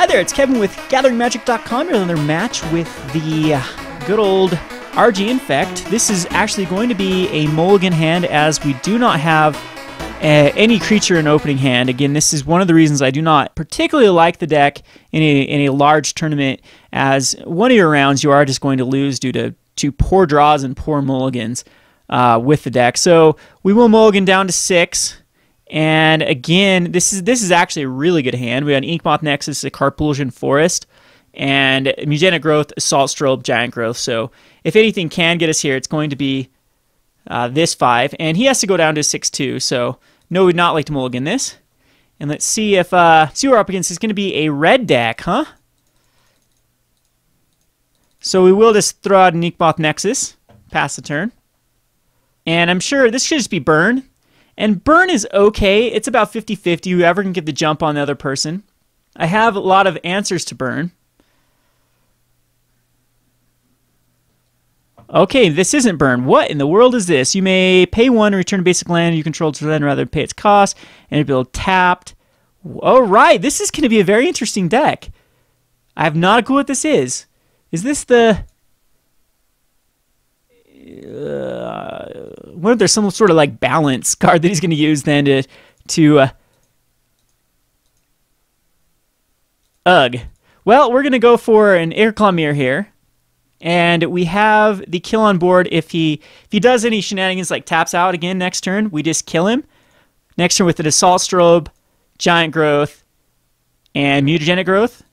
there, it's Kevin with GatheringMagic.com. You're on another match with the good old RG Infect. This is actually going to be a mulligan hand as we do not have any creature in opening hand. Again, this is one of the reasons I do not particularly like the deck in a large tournament, as one of your rounds you are just going to lose due to poor draws and poor mulligans with the deck. So we will mulligan down to 6. And again, this is actually a really good hand. We got an Inkmoth Nexus, a Karpulsan Forest, and Mutagenic Growth, Assault Strobe, Giant Growth. So if anything can get us here, it's going to be this 5. And he has to go down to 6-2. So no, we'd not like to mulligan this. And let's see if see what we're up against. It's going to be a red deck, huh? So we will just throw out an Inkmoth Nexus, pass the turn. And I'm sure this should just be burn. And burn is okay. It's about 50-50. Whoever can get the jump on the other person. I have a lot of answers to burn. Okay, this isn't burn. What in the world is this? You may pay 1 and return a basic land you control to land rather than pay its cost, and it'll be tapped. All right, this is going to be a very interesting deck. I have not a clue what this is. Is this the... what if there's some sort of like balance card that he's going to use then to ugh. Well, we're going to go for an Ichorclaw Myr here. And we have the kill on board. If he does any shenanigans like taps out again next turn, we just kill him. Next turn with an Assault Strobe, Giant Growth, and Mutagenic Growth.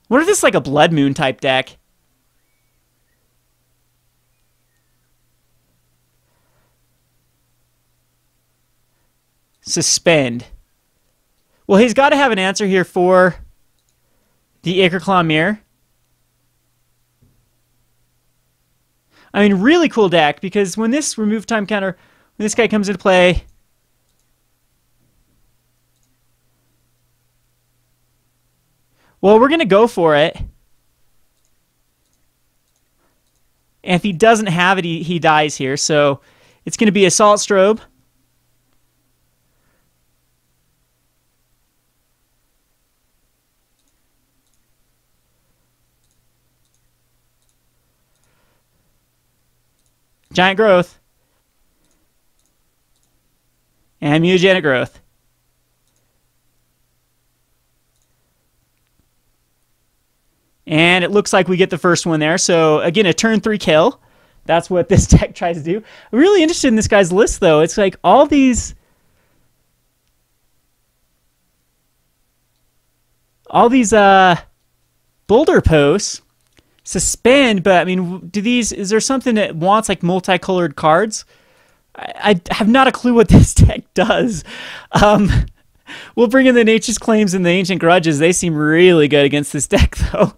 What if this is like a Blood Moon type deck? Suspend. Well, he's got to have an answer here for the Ichorclaw Myr. I mean, really cool deck, because when this remove time counter, when this guy comes into play, well, we're going to go for it. And if he doesn't have it, he dies here. So it's going to be Assault Strobe. Giant Growth. And Mutagenic Growth. And it looks like we get the first one there. So, again, a turn 3 kill. That's what this deck tries to do. I'm really interested in this guy's list, though. It's like all these boulder posts suspend, but I mean, is there something that wants like multicolored cards? I have not a clue what this deck does. We'll bring in the Nature's Claims and the Ancient Grudges. They seem really good against this deck, though.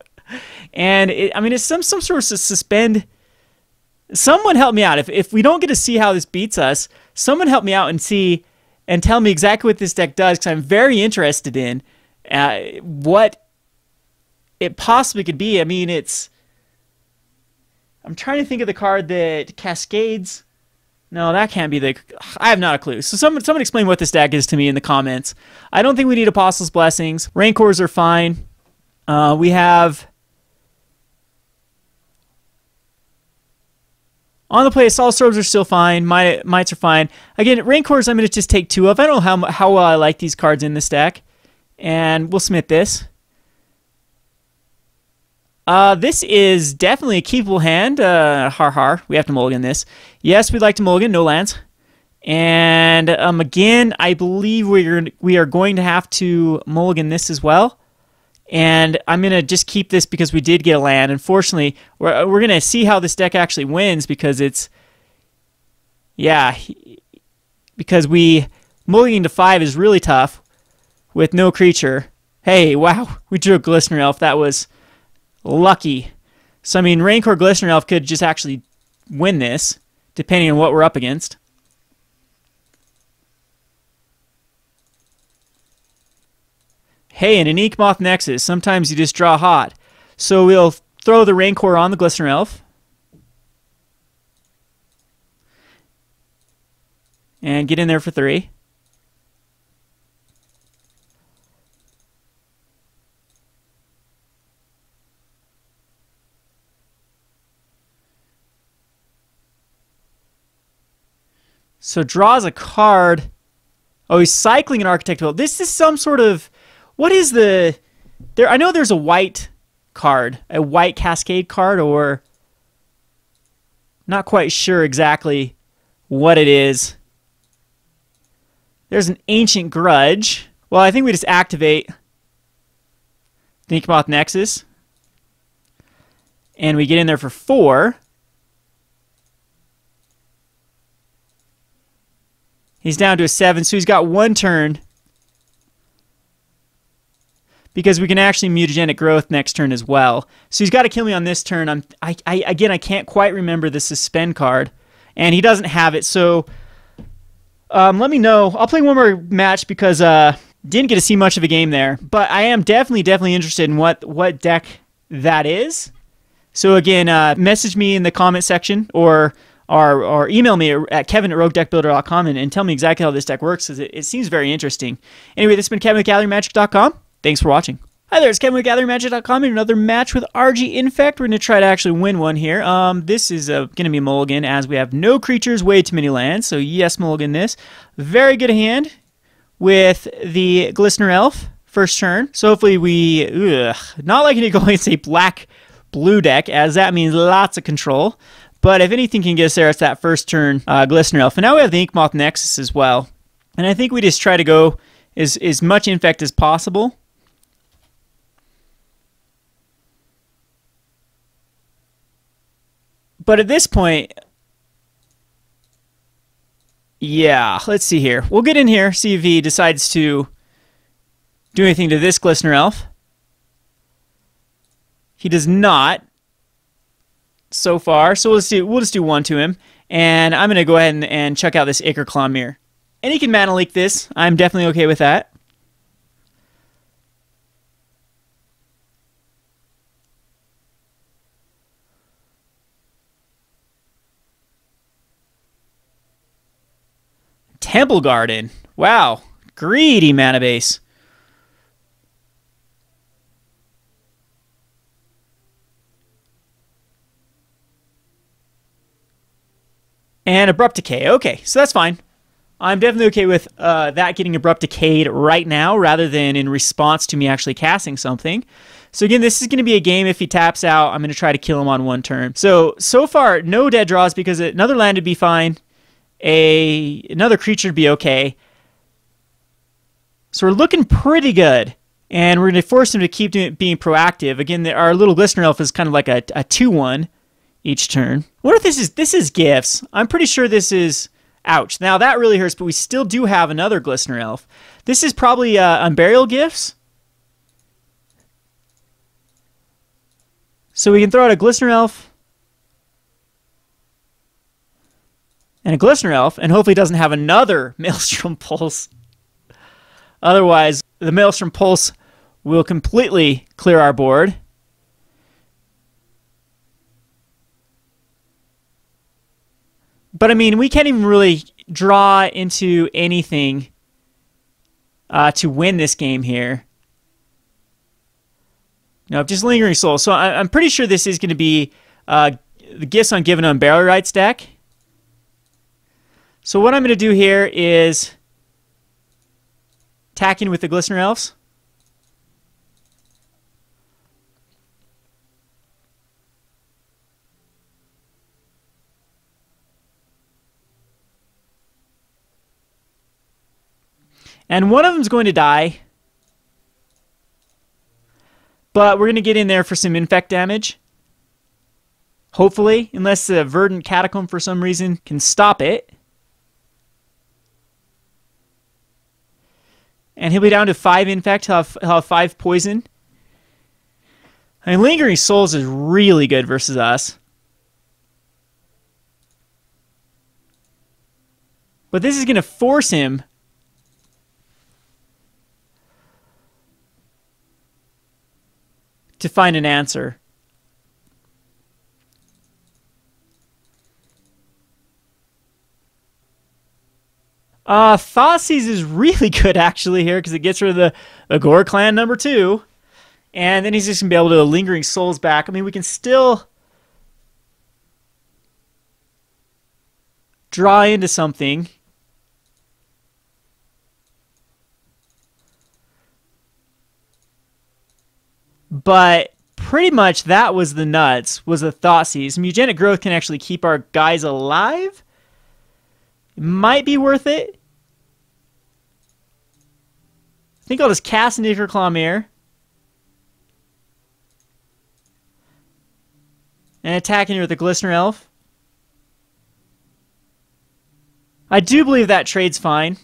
And I mean, it's some sort of suspend. Someone help me out. If we don't get to see how this beats us, someone help me out and tell me exactly what this deck does, because I'm very interested in what it possibly could be. I mean, I'm trying to think of the card that cascades. No, that can't be I have not a clue. So someone explain what this deck is to me in the comments. I don't think we need Apostle's Blessings. Rancors are fine. We have on the play, Assault Strobes are still fine. Mites are fine. Again, Rancors I'm going to just take 2 of. I don't know how well I like these cards in this deck. And we'll submit this. This is definitely a keepable hand. We have to mulligan this. Yes, we'd like to mulligan. No lands. And again, I believe we are going to have to mulligan this as well. And I'm going to just keep this because we did get a land. Unfortunately, we're going to see how this deck actually wins, because it's... Yeah, because mulliganing to 5 is really tough with no creature. Hey, wow, we drew a Glistener Elf. That was lucky. So, I mean, Rancor Glistener Elf could just actually win this, depending on what we're up against. Hey, in an Inkmoth Nexus, sometimes you just draw hot. So we'll throw the Rancor on the Glistener Elf. And get in there for 3. So draws a card. Oh, he's cycling an Architect Will. This is some sort of... What is the... I know there's a white card. A white Cascade card, or... Not quite sure exactly what it is. There's an Ancient Grudge. Well, I think we just activate the Inkmoth Nexus. And we get in there for 4. He's down to a 7, so he's got 1 turn. Because we can actually Mutagenic Growth next turn as well. So he's got to kill me on this turn. Again, I can't quite remember the Suspend card. And he doesn't have it, so... let me know. I'll play one more match because didn't get to see much of a game there. But I am definitely interested in what deck that is. So again, message me in the comment section or email me at kevin@roguedeckbuilder.com and tell me exactly how this deck works, because it seems very interesting. Anyway, this has been Kevin with GatheringMagic.com. Thanks for watching. Hi there, it's Kevin with GatheringMagic.com and another match with RG Infect. We're going to try to actually win one here. This is going to be a mulligan, as we have no creatures, way too many lands. So yes, mulligan this. Very good hand with the Glistener Elf, first turn. So hopefully we... not liking to go against a black-blue deck, as that means lots of control. But if anything can get us there, it's that first turn Glistener Elf. And now we have the Inkmoth Nexus as well. And I think we just try to go as much Infect as possible. But at this point, yeah, let's see here. We'll get in here, see if he decides to do anything to this Glistener Elf. He does not so far, so we'll just do 1 to him. And I'm going to go ahead and check out this Ichorclaw Myr. And he can mana leak this. I'm definitely okay with that. Temple Garden. Wow. Greedy mana base. And Abrupt Decay. Okay, so that's fine. I'm definitely okay with that getting Abrupt Decayed right now, rather than in response to me actually casting something. So again, this is going to be a game. If he taps out, I'm going to try to kill him on 1 turn. So far, no dead draws, because another land would be fine. Another creature would be okay. So we're looking pretty good. And we're going to force him to keep being proactive. Again, our little Glistener Elf is kind of like a 2/1 each turn. What if this is gifts? I'm pretty sure this is... Ouch. Now that really hurts, but we still do have another Glistener Elf. This is probably Unburial Gifts. So we can throw out a Glistener Elf and a Glistener Elf, and hopefully it doesn't have another Maelstrom Pulse. Otherwise, the Maelstrom Pulse will completely clear our board. But I mean, we can't even really draw into anything to win this game here. No, just Lingering Soul. So I'm pretty sure this is going to be the Gifts on Given on Barrel Rights deck. So what I'm going to do here is attack in with the Glistener Elves. And one of them is going to die. But we're going to get in there for some Infect damage. Hopefully, unless the Verdant Catacomb for some reason can stop it. And he'll be down to 5 Infect. He'll have 5 Poison. I mean, Lingering Souls is really good versus us. But this is going to force him to find an answer. Thoughtseize is really good actually here because it gets rid of the Ghor-Clan number 2. And then he's just going to be able to Lingering Souls back. I mean, we can still draw into something. But pretty much that was the nuts, was the Thoughtseize. Mutagenic Growth can actually keep our guys alive. It might be worth it. I think I'll just cast an Ichorclaw Myr. And attack in here with the Glistener Elf. I do believe that trade's fine.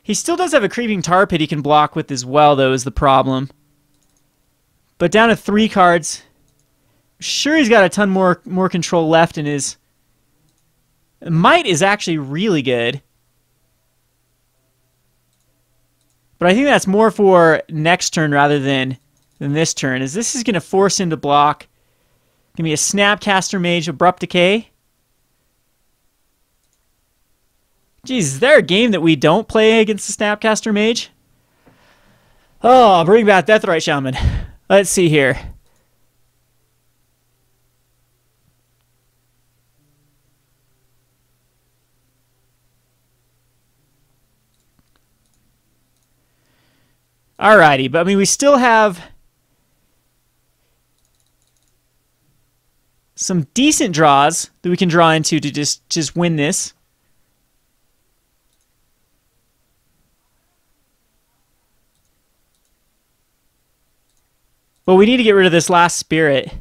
He still does have a Creeping Tar Pit he can block with as well, though, is the problem. But down to 3 cards. I'm sure he's got a ton more control left in his... Might is actually really good. But I think that's more for next turn rather than this turn, as this is going to force him to block. Give me a Snapcaster Mage, Abrupt Decay. Geez, is there a game that we don't play against the Snapcaster Mage? Oh, bring back Deathrite Shaman. Let's see here. Alrighty, but I mean, we still have some decent draws that we can draw into to just win this. But we need to get rid of this last spirit.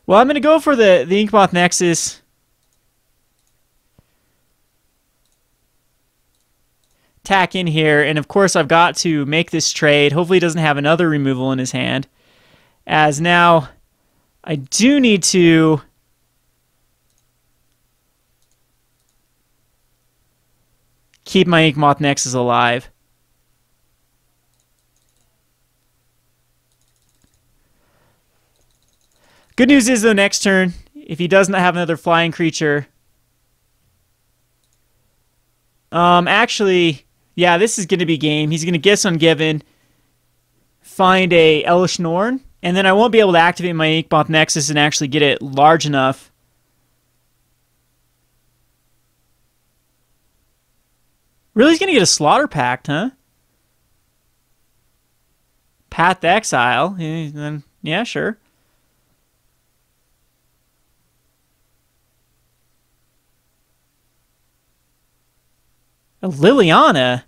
Well, I'm going to go for the Inkmoth Nexus. Tack in here, and of course I've got to make this trade. Hopefully he doesn't have another removal in his hand. As now, I do need to... keep my Inkmoth Nexus alive. Good news is, though, next turn, if he doesn't have another flying creature... actually, yeah, this is going to be game. He's going to guess Ungiven, find a Elesh Norn, and then I won't be able to activate my Inkmoth Nexus and actually get it large enough. Really, he's going to get a Slaughter Pact, huh? Path to Exile. Yeah, sure. A Liliana.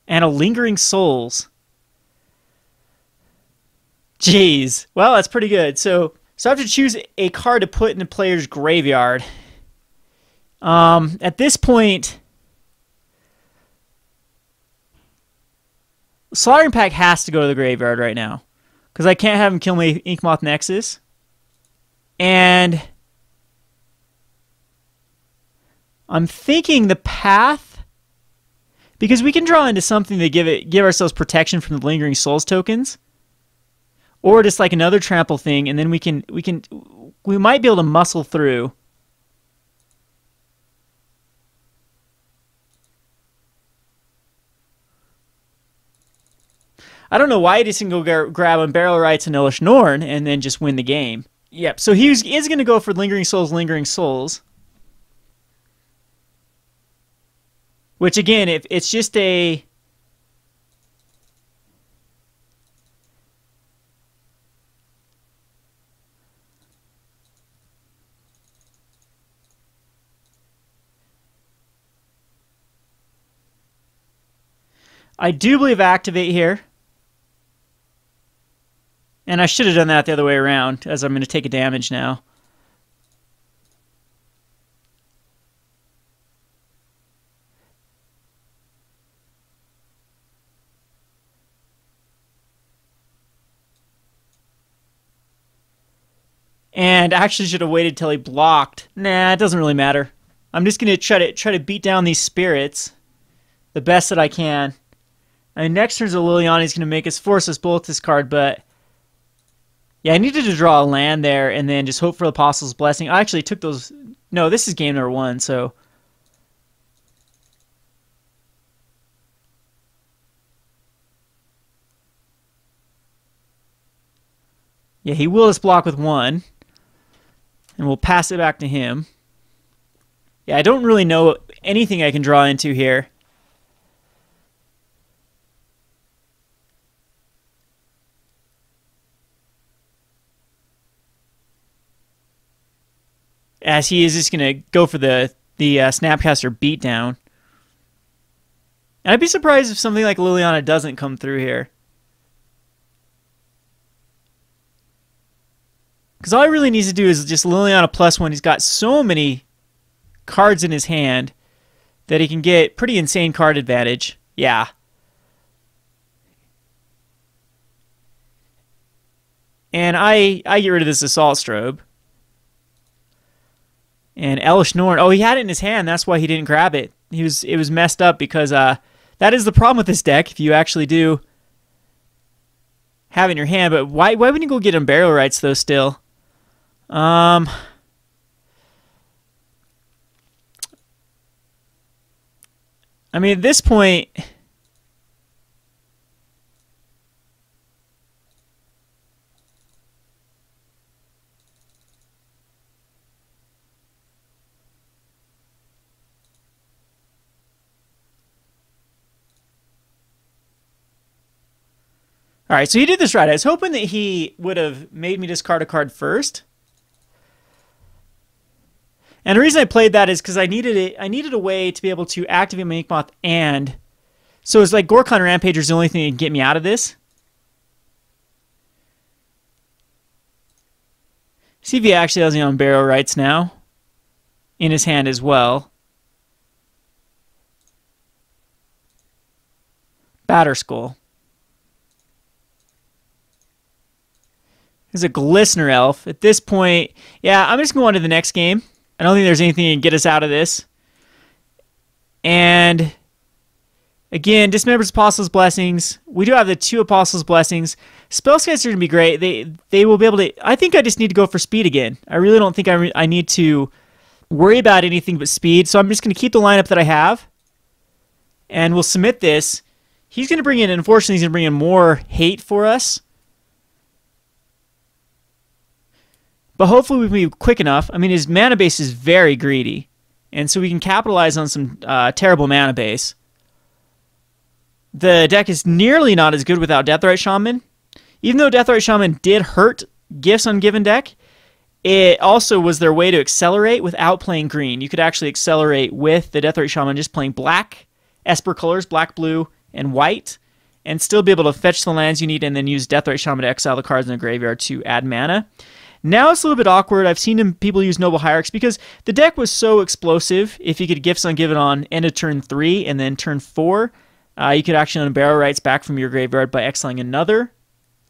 And a Lingering Souls. Jeez. Well, that's pretty good. So I have to choose a card to put in the player's graveyard. At this point, Slaughtering Pack has to go to the graveyard right now, because I can't have him kill my Inkmoth Nexus. And I'm thinking the Path, because we can draw into something to give ourselves protection from the Lingering Souls tokens. Or just like another trample thing, and then we might be able to muscle through. I don't know why he just didn't go grab on Barrel Rights and Elesh Norn and then just win the game. Yep, so he is going to go for Lingering Souls, Lingering Souls. Which again, if it's just a... I do believe activate here. And I should have done that the other way around, as I'm going to take a damage now. And actually should have waited till he blocked. Nah, it doesn't really matter. I'm just going to try to beat down these spirits the best that I can. I mean, next turn's a Liliana. He's going to make us force us both this card, but yeah, I needed to draw a land there and then just hope for the Apostle's Blessing. I actually took those. No, this is game number 1, so. Yeah, he will just block with 1. And we'll pass it back to him. Yeah, I don't really know anything I can draw into here. As he is just going to go for the Snapcaster beatdown. And I'd be surprised if something like Liliana doesn't come through here. Because all he really needs to do is just Liliana +1. He's got so many cards in his hand that he can get pretty insane card advantage. Yeah. And I get rid of this Assault Strobe. And Elesh Norn, oh, he had it in his hand. That's why he didn't grab it. It was messed up because that is the problem with this deck. If you actually do have it in your hand, but why wouldn't you go get him Burial Rites though? Still, I mean, at this point. All right, so he did this right. I was hoping that he would have made me discard a card first. And the reason I played that is because I needed a way to be able to activate my Inkmoth and... So it's like Ghor-Clan Rampager is the only thing that can get me out of this. See if he actually has on Burial Rites now. In his hand as well. Batterskull. There's a Glistener Elf. At this point, yeah, I'm just going to go on to the next game. I don't think there's anything that can get us out of this. And again, Dismember's Apostle's Blessings. We do have the 2 Apostle's Blessings. Spellskites are going to be great. They will be able to... I think I just need to go for speed again. I really don't think I need to worry about anything but speed. So I'm just going to keep the lineup that I have. And we'll submit this. He's going to bring in... Unfortunately, he's going to bring in more hate for us. But hopefully we can be quick enough. I mean, his mana base is very greedy. And so we can capitalize on some terrible mana base. The deck is nearly not as good without Deathrite Shaman. Even though Deathrite Shaman did hurt Gifts on given deck, it also was their way to accelerate without playing green. You could actually accelerate with the Deathrite Shaman just playing black, Esper colors, black, blue, and white, and still be able to fetch the lands you need and then use Deathrite Shaman to exile the cards in the graveyard to add mana. Now it's a little bit awkward. I've seen people use Noble Hierarchs because the deck was so explosive. If you could Gifts Ungiven on end of turn 3 and then turn 4, you could actually Burial Rites back from your graveyard by exiling another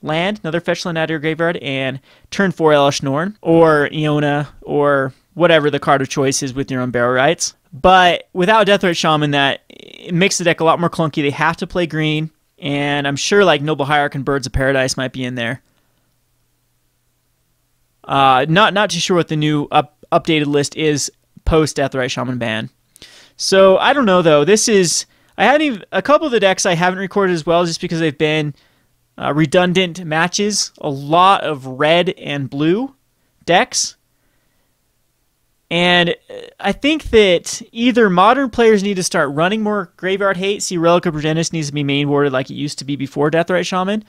land, another fetch land out of your graveyard, and turn 4 Elesh Norn or Iona or whatever the card of choice is with your own Burial Rites. But without Deathrite Shaman, it makes the deck a lot more clunky. They have to play green, and I'm sure like Noble Hierarch and Birds of Paradise might be in there. Not too sure what the new updated list is post Deathrite Shaman ban. So I don't know though. I haven't even, a couple of the decks I haven't recorded as well just because they've been redundant matches. A lot of red and blue decks. And I think that either modern players need to start running more Graveyard Hate. See, Relic of Progenitus needs to be mainboarded like it used to be before Deathrite Shaman.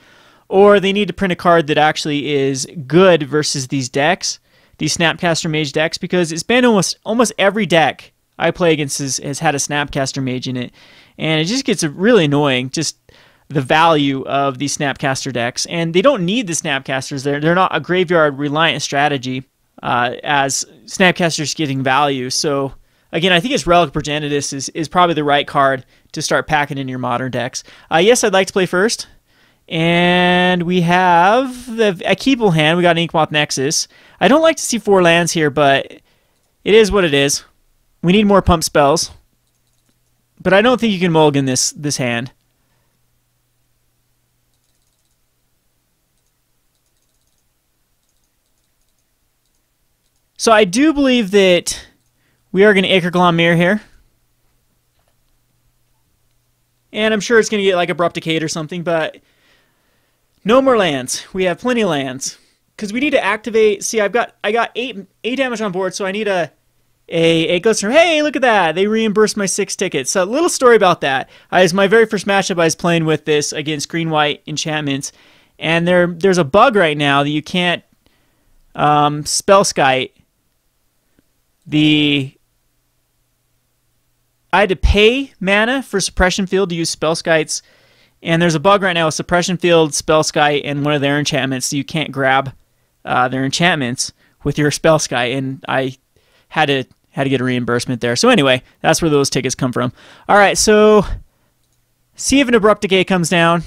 Or they need to print a card that actually is good versus these decks, these Snapcaster Mage decks, because it's been almost every deck I play against has had a Snapcaster Mage in it, and it just gets really annoying, just the value of these Snapcaster decks. And they don't need the Snapcasters. They're not a graveyard-reliant strategy as Snapcasters getting value. So, again, I think it's Relic Progenitus is probably the right card to start packing in your modern decks. Yes, I'd like to play first. And we have a keepable hand. We got an Inkmoth Nexus. I don't like to see 4 lands here, but it is what it is. We need more pump spells. But I don't think you can mulligan this hand. So I do believe that we are going to Ichorclaw Myr here. And I'm sure it's going to get like Abrupt Decay or something, but no more lands. We have plenty of lands. Because we need to activate... See, I got 8 damage on board, so I need a Glistener. Hey, look at that! They reimbursed my 6 tickets. So a little story about that. As my very first matchup, I was playing with this against green-white enchantments. And there's a bug right now that you can't Spellskite. I had to pay mana for Suppression Field to use Spellskites, and there's a bug right now with Suppression Field, Spellskite, and one of their enchantments, so you can't grab their enchantments with your Spellskite, and I had to get a reimbursement there. So anyway, that's where those tickets come from. All right, so see if an Abrupt Decay comes down.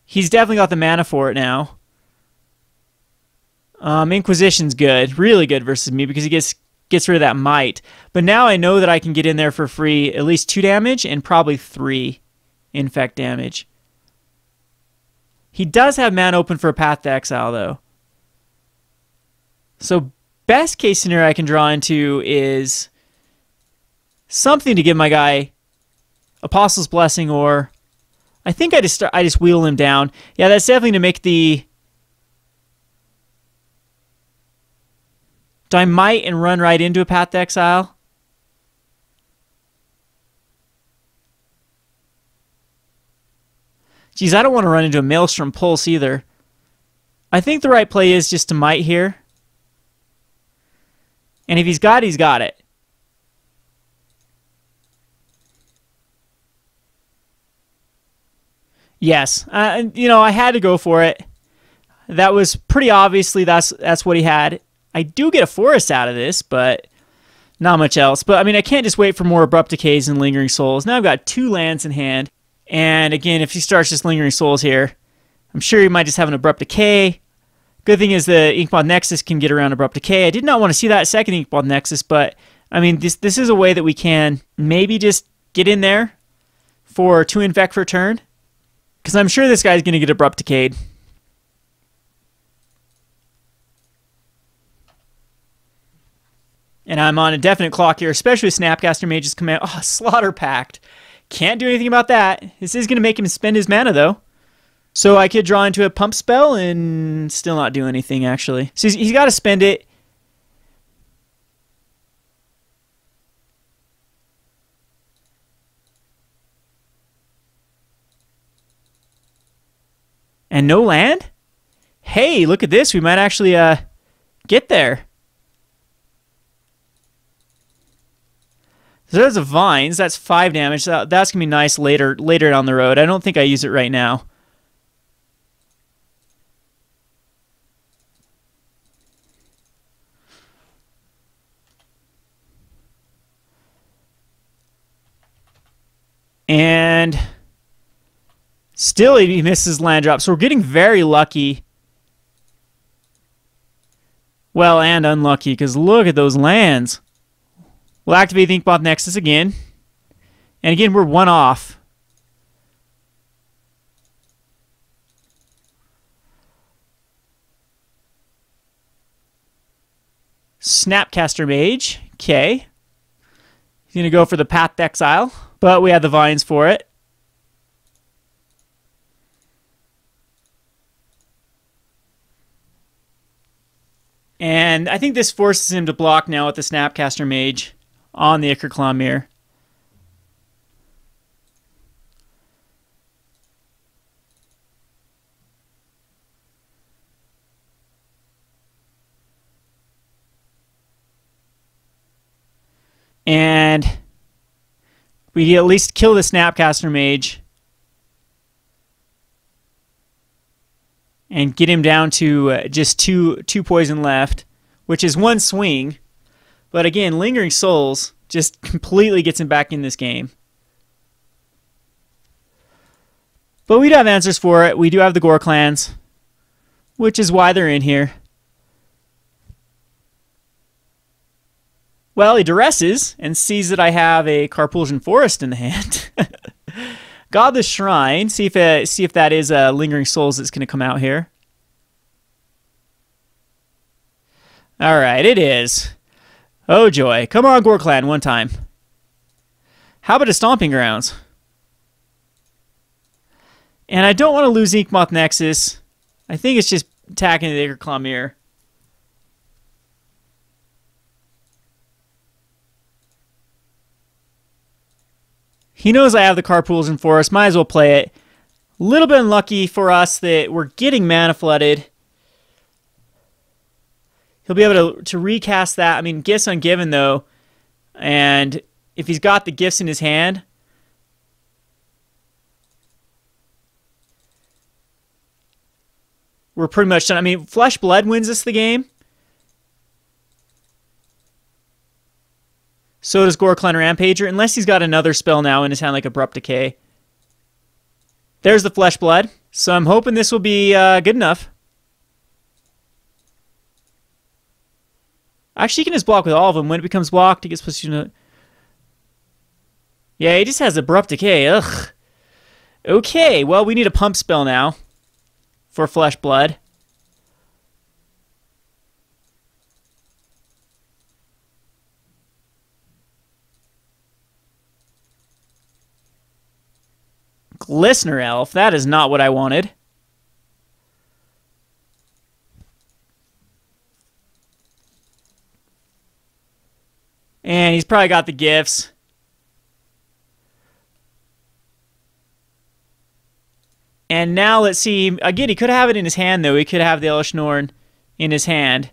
He's definitely got the mana for it now. Inquisition's good, really good versus me because he gets rid of that Might. But now I know that I can get in there for free at least 2 damage and probably 3 Infect damage. He does have mana open for a Path to Exile, though. So best case scenario I can draw into is something to give my guy Apostle's Blessing, or I think I just wheel him down. Yeah, that's definitely to make the... Do I Might and run right into a Path to Exile? Geez, I don't want to run into a Maelstrom Pulse either. I think the right play is just to Might here. And if he's got it, he's got it. Yes. You know, I had to go for it. That was pretty obviously that's what he had. I do get a forest out of this, but not much else. But, I mean, I can't just wait for more Abrupt Decays and Lingering Souls. Now I've got 2 lands in hand. And, again, if he starts just Lingering Souls here, I'm sure he might just have an Abrupt Decay. Good thing is the Inkmoth Nexus can get around Abrupt Decay. I did not want to see that second Inkmoth Nexus, but, I mean, this is a way that we can maybe just get in there for 2 Infect for a turn. Because I'm sure this guy's going to get Abrupt Decayed. And I'm on a definite clock here, especially with Snapcaster Mage's command. Oh, Slaughter Pact. Can't do anything about that. This is going to make him spend his mana, though. So I could draw into a pump spell and still not do anything, actually. So he's got to spend it. And no land? Hey, look at this. We might actually get there. So there's a Vines. That's 5 damage. That's going to be nice later down the road. I don't think I use it right now. And still he misses land drop. So we're getting very lucky. Well, and unlucky, because look at those lands. We'll activate the Inkmoth Nexus again. And again, we're 1 off. Snapcaster Mage. Okay. He's going to go for the Path to Exile. But we have the Vines for it. And I think this forces him to block now with the Snapcaster Mage on the Ichorclaw Myr. And we at least kill the Snapcaster Mage and get him down to just two poison left, which is 1 swing. But again, Lingering Souls just completely gets him back in this game. But we do have answers for it. We do have the Ghor-Clans, which is why they're in here. Well, he duresses and sees that I have a Karpulsan Forest in the hand. Godless Shrine. See if that is Lingering Souls that's going to come out here. All right, it is. Oh joy! Come on, Ghor-Clan, one time. How about a Stomping Grounds? And I don't want to lose Inkmoth Nexus. I think it's just attacking the Ichorclaw Myr. He knows I have the Karpulsan Forest. Might as well play it. A little bit unlucky for us that we're getting mana flooded. He'll be able to recast that. I mean, gifts ungiven, though. And if he's got the gifts in his hand... we're pretty much done. I mean, Flesh Blood wins us the game. So does Ghor-Clan Rampager, unless he's got another spell now in his hand, like Abrupt Decay. There's the Flesh Blood. So I'm hoping this will be good enough. Actually, he can just block with all of them. When it becomes blocked, he gets pushed into... yeah, he just has Abrupt Decay. Ugh. Okay, well, we need a pump spell now for Flesh Blood. Glistener Elf. That is not what I wanted. And he's probably got the gifts. And now let's see. Again, he could have it in his hand, though. He could have the Elesh Norn in his hand.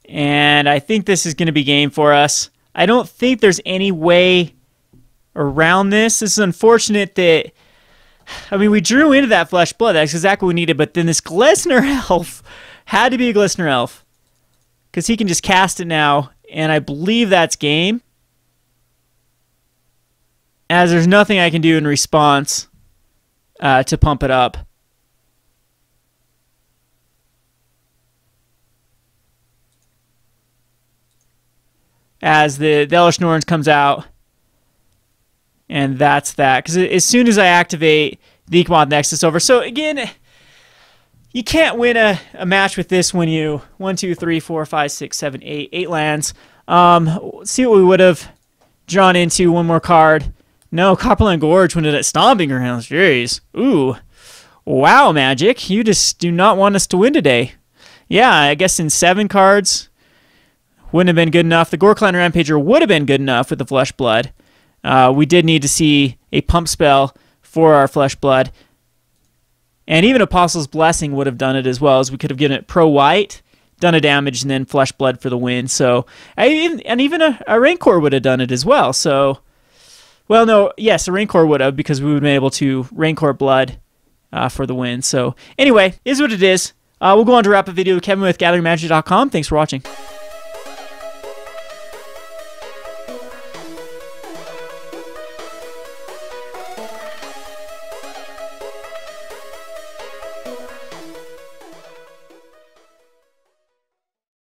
And I think this is going to be game for us. I don't think there's any way around this. This is unfortunate that... I mean, we drew into that Flesh Blood. That's exactly what we needed. But then this Glistener Elf had to be a Glistener Elf, because he can just cast it now. And I believe that's game, as there's nothing I can do in response to pump it up. As the Elesh Norn comes out. And that's that. Because as soon as I activate the Inkmoth Nexus over. So again, you can't win a match with this when you 1, 2, 3, 4, 5, 6, 7, 8. 8 lands. See what we would have drawn into. One more card. No, Copperline Gorge when it at Stomping Ground. Jeez. Ooh. Wow, Magic. You just do not want us to win today. Yeah, I guess in 7 cards wouldn't have been good enough. The Ghor-Clan Rampager would have been good enough with the Flesh Blood. We did need to see a pump spell for our Flesh Blood. And even Apostle's Blessing would have done it as well, as we could have given it pro-white, done a damage, and then Flesh Blood for the win. So, and even a Rancor would have done it as well. So, well, no, yes, a Rancor would have, because we would have been able to Rancor Blood for the win. So, anyway, is what it is. We'll go on to wrap up the video with Kevin with GatheringMagic.com. Thanks for watching.